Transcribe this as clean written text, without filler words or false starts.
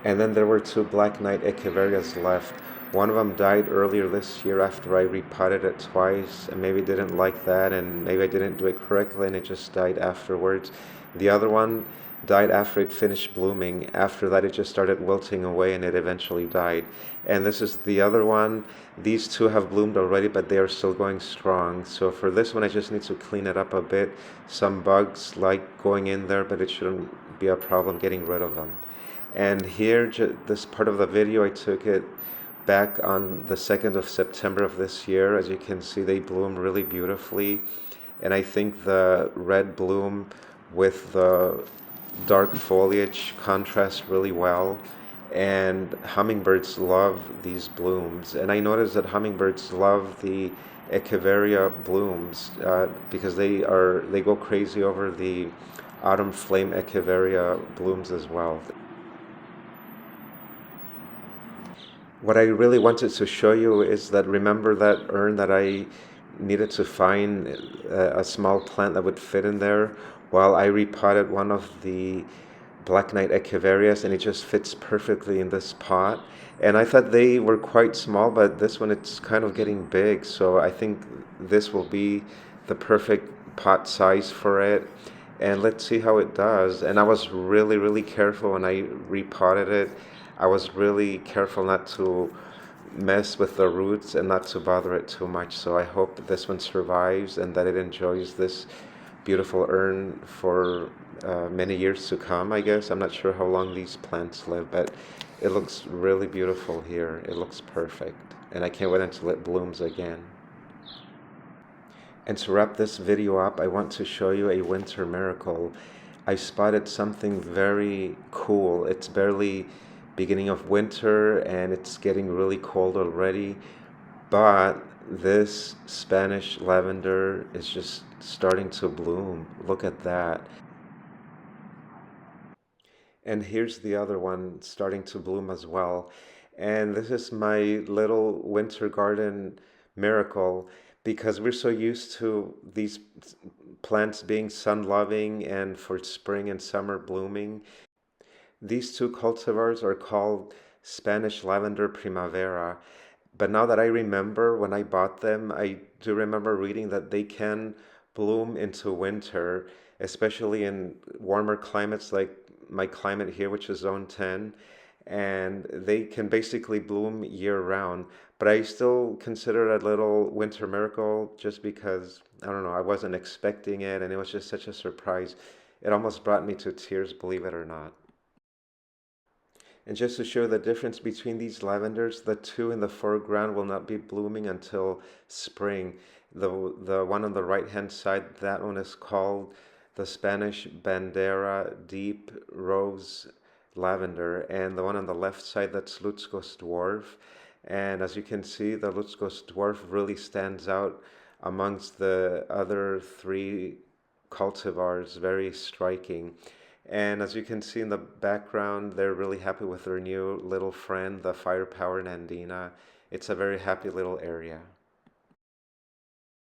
And then there were two Black Knight Echeverias left. One of them died earlier this year after I repotted it twice, and maybe didn't like that, and maybe I didn't do it correctly, and it just died afterwards. The other one died after it finished blooming. After that, it just started wilting away, and it eventually died. And this is the other one. These two have bloomed already, but they are still going strong. So for this one, I just need to clean it up a bit. Some bugs like going in there, but it shouldn't be a problem getting rid of them. And here, this part of the video, I took it back on the 2nd of September of this year. As you can see, they bloom really beautifully. And I think the red bloom with the dark foliage contrast really well. And hummingbirds love these blooms. And I noticed that hummingbirds love the Echeveria blooms because they go crazy over the autumn flame Echeveria blooms as well. What I really wanted to show you is that, remember that urn that I needed to find a small plant that would fit in there? Well, I repotted one of the Black Knight Echeverias, and it just fits perfectly in this pot. And I thought they were quite small, but this one, it's kind of getting big, so I think this will be the perfect pot size for it. And let's see how it does. And I was really, really careful when I repotted it. I was really careful not to mess with the roots and not to bother it too much. So I hope that this one survives and that it enjoys this beautiful urn for many years to come, I guess. I'm not sure how long these plants live, but it looks really beautiful here. It looks perfect. And I can't wait until it blooms again. And to wrap this video up, I want to show you a winter miracle. I spotted something very cool. It's barely beginning of winter and it's getting really cold already, but this Spanish lavender is just starting to bloom. Look at that. And here's the other one starting to bloom as well. And this is my little winter garden miracle, because we're so used to these plants being sun-loving and for spring and summer blooming. These two cultivars are called Spanish Lavender Primavera. But now that I remember when I bought them, I do remember reading that they can bloom into winter, especially in warmer climates like my climate here, which is zone 10. And they can basically bloom year round. But I still consider it a little winter miracle just because, I don't know, I wasn't expecting it and it was just such a surprise. It almost brought me to tears, believe it or not. And just to show the difference between these lavenders, the two in the foreground will not be blooming until spring. The one on the right hand side, that one is called the Spanish Bandera Deep Rose Lavender, and the one on the left side, that's Lutzko's Dwarf. And as you can see, the Lutzko's Dwarf really stands out amongst the other three cultivars, very striking. And as you can see in the background, they're really happy with their new little friend, the firepower Nandina. It's a very happy little area.